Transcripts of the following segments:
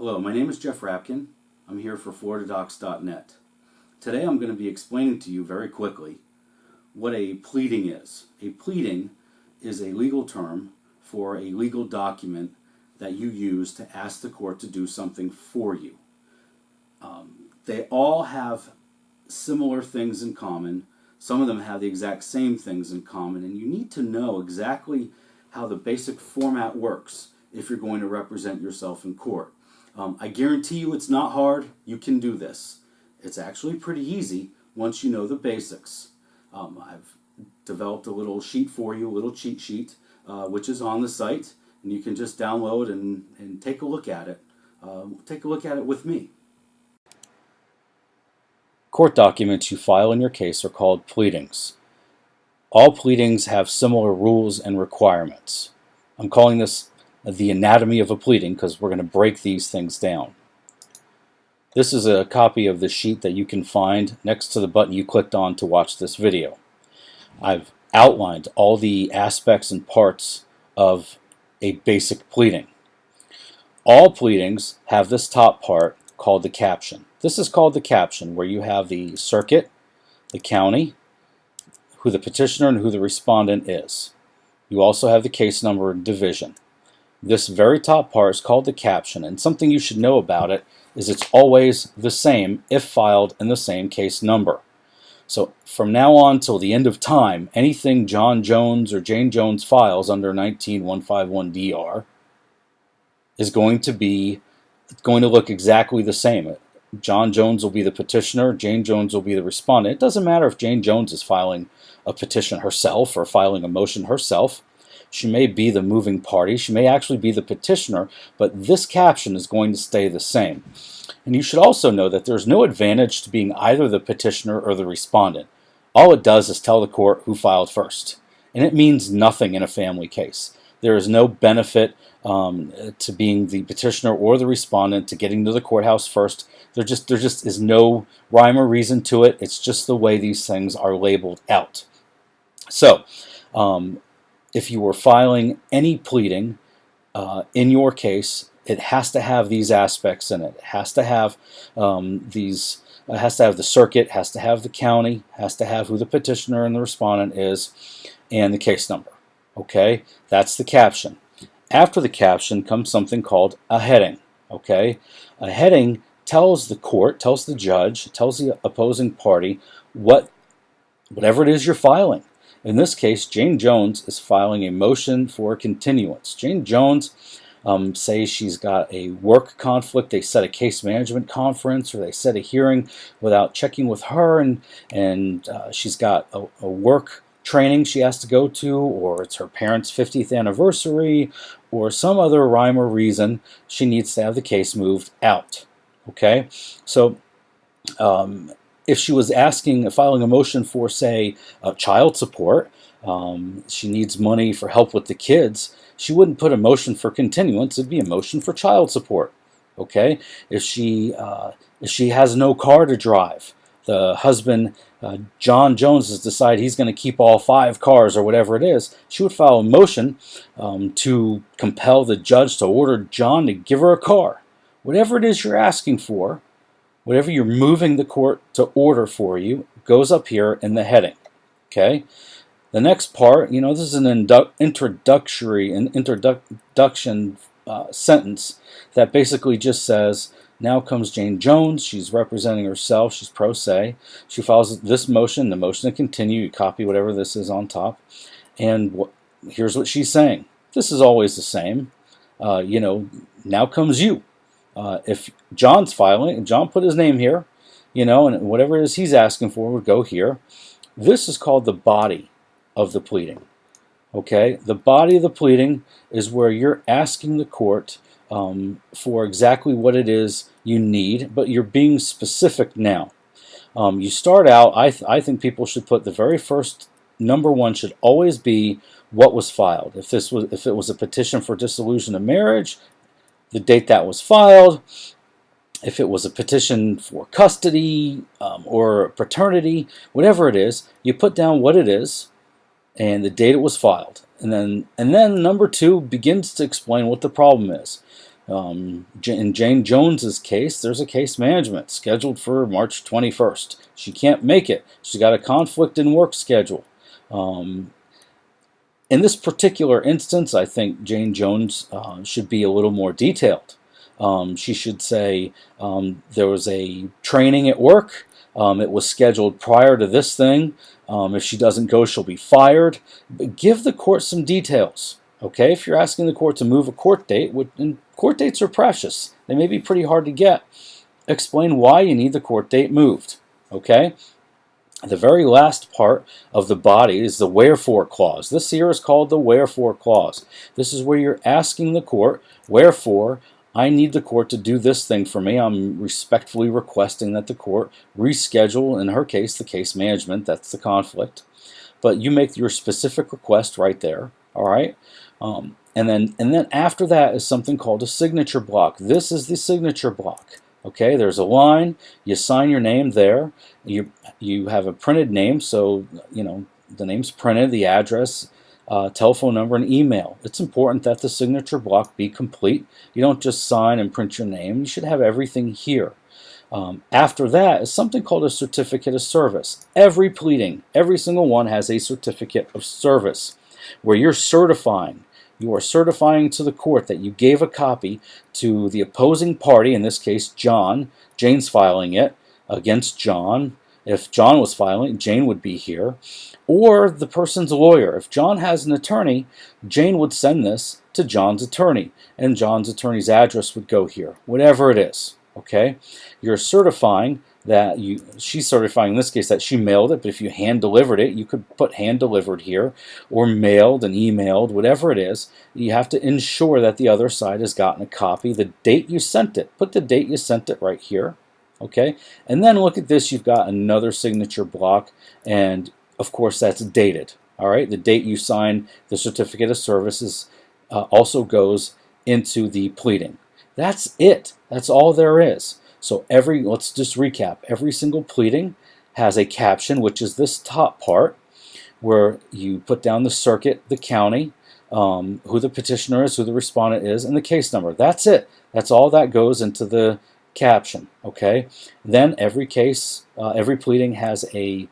Hello, my name is Jeff Rapkin. I'm here for FloridaDocs.net. Today I'm going to be explaining to you very quickly what a pleading is. A pleading is a legal term for a legal document that you use to ask the court to do something for you. They all have similar things in common. Some of them have the exact same things in common, and you need to know exactly how the basic format works if you're going to represent yourself in court. I guarantee you it's not hard. You can do this. It's actually pretty easy once you know the basics. I've developed a little sheet for you, a little cheat sheet, which is on the site, and you can just download and take a look at it. Take a look at it with me. Court documents you file in your case are called pleadings. All pleadings have similar rules and requirements. I'm calling this the anatomy of a pleading because we're going to break these things down. This is a copy of the sheet that you can find next to the button you clicked on to watch this video. I've outlined all the aspects and parts of a basic pleading. All pleadings have this top part called the caption. This is called the caption, where you have the circuit, the county, who the petitioner and who the respondent is. You also have the case number and division. This very top part is called the caption, and something you should know about it is it's always the same if filed in the same case number. So from now on till the end of time, anything John Jones or Jane Jones files under 19151DR is going to look exactly the same. John Jones will be the petitioner, Jane Jones will be the respondent. It doesn't matter if Jane Jones is filing a petition herself or filing a motion herself. She may be the moving party, she may actually be the petitioner, but this caption is going to stay the same. And you should also know that there's no advantage to being either the petitioner or the respondent. All it does is tell the court who filed first. And it means nothing in a family case. There is no benefit to being the petitioner or the respondent, to getting to the courthouse first. There just is no rhyme or reason to it. It's just the way these things are labeled out. So, if you were filing any pleading in your case, it has to have these aspects in it. It has to have it has to have the circuit, has to have the county, has to have who the petitioner and the respondent is, and the case number. Okay, that's the caption. After the caption comes something called a heading. Okay, a heading tells the court, tells the judge, tells the opposing party whatever it is you're filing. In this case, Jane Jones is filing a motion for continuance. Jane Jones say she's got a work conflict. They set a case management conference, or they set a hearing without checking with her, and she's got a work training she has to go to, or it's her parents' 50th anniversary, or some other rhyme or reason she needs to have the case moved out. Okay, so if she was filing a motion for, say, child support, she needs money for help with the kids, she wouldn't put a motion for continuance. It'd be a motion for child support. Okay, if she has no car to drive, the husband, John Jones, has decided he's going to keep all 5 cars or whatever it is, she would file a motion to compel the judge to order John to give her a car. Whatever it is you're asking for, whatever you're moving the court to order for you, goes up here in the heading. Okay? The next part, this is an introduction sentence that basically just says, now comes Jane Jones. She's representing herself. She's pro se. She files this motion, the motion to continue. You copy whatever this is on top. And here's what she's saying. This is always the same. Now comes you. If John's filing, John put his name here, and whatever it is he's asking for would go here. This is called the body of the pleading. Okay? The body of the pleading is where you're asking the court for exactly what it is you need, but you're being specific now. You start out, I think people should put the very first, number one should always be what was filed. If it was a petition for dissolution of marriage, the date that was filed. If it was a petition for custody or paternity, whatever it is, you put down what it is and the date it was filed. And then number 2 begins to explain what the problem is. In Jane Jones's case, there's a case management scheduled for March 21st. She can't make it. She's got a conflict in work schedule. In this particular instance, I think Jane Jones should be a little more detailed. She should say there was a training at work. It was scheduled prior to this thing. If she doesn't go, she'll be fired. But give the court some details. Okay, if you're asking the court to move a court date, and court dates are precious, they may be pretty hard to get. Explain why you need the court date moved. Okay. The very last part of the body is the wherefore clause. This here is called the wherefore clause. This is where you're asking the court, wherefore, I need the court to do this thing for me. I'm respectfully requesting that the court reschedule, in her case, the case management. That's the conflict. But you make your specific request right there. All right. And then after that is something called a signature block. This is the signature block. Okay, there's a line, you sign your name there, you have a printed name, so the name's printed, the address, telephone number, and email. It's important that the signature block be complete. You don't just sign and print your name. You should have everything here. After that is something called a certificate of service. Every pleading, every single one has a certificate of service where you're certifying. You are certifying to the court that you gave a copy to the opposing party, in this case John. Jane's filing it against John. If John was filing, Jane would be here. Or the person's lawyer. If John has an attorney, Jane would send this to John's attorney, and John's attorney's address would go here, whatever it is. Okay? You're certifying that she's certifying in this case that she mailed it, but if you hand delivered it, you could put hand delivered here, or mailed and emailed, whatever it is. You have to ensure that the other side has gotten a copy, the date you sent it. Put the date you sent it right here. Okay, and then look at this, you've got another signature block, and of course that's dated. All right, the date you sign the certificate of services also goes into the pleading. That's it. That's all there is. So let's just recap. Every single pleading has a caption, which is this top part, where you put down the circuit, the county, who the petitioner is, who the respondent is, and the case number. That's it. That's all that goes into the caption. Okay. Then every pleading has a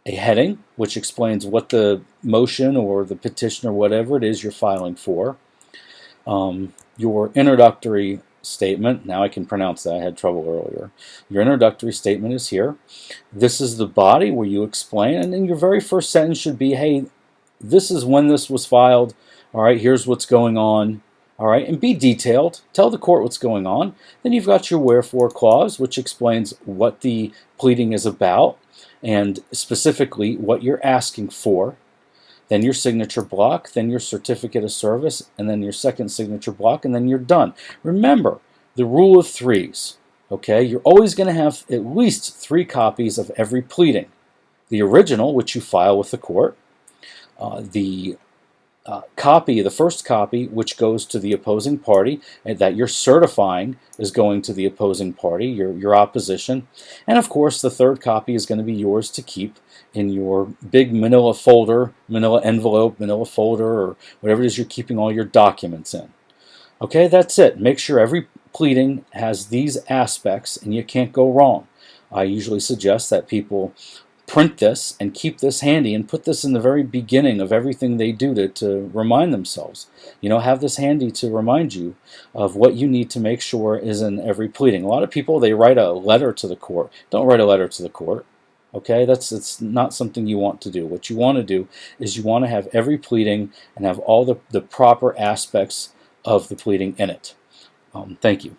heading, which explains what the motion or the petition or whatever it is you're filing for. Your introductory statement, now I can pronounce that, I had trouble earlier. Your introductory statement is here. This is the body where you explain, and then your very first sentence should be, hey, this is when this was filed, all right, here's what's going on, all right, and be detailed. Tell the court what's going on. Then you've got your wherefore clause, which explains what the pleading is about, and specifically what you're asking for. Then your signature block, then your certificate of service, and then your second signature block, and then you're done. Remember, the rule of threes, okay? You're always going to have at least 3 copies of every pleading. The original, which you file with the court, the first copy, which goes to the opposing party, and that you're certifying is going to the opposing party, your opposition, and of course the third copy is going to be yours to keep in your big manila folder, manila envelope, manila folder, or whatever it is you're keeping all your documents in. Okay, that's it. Make sure every pleading has these aspects and you can't go wrong. I usually suggest that people print this and keep this handy and put this in the very beginning of everything they do to remind themselves. Have this handy to remind you of what you need to make sure is in every pleading. A lot of people, they write a letter to the court. Don't write a letter to the court. Okay, it's not something you want to do. What you want to do is you want to have every pleading and have all the proper aspects of the pleading in it. Thank you.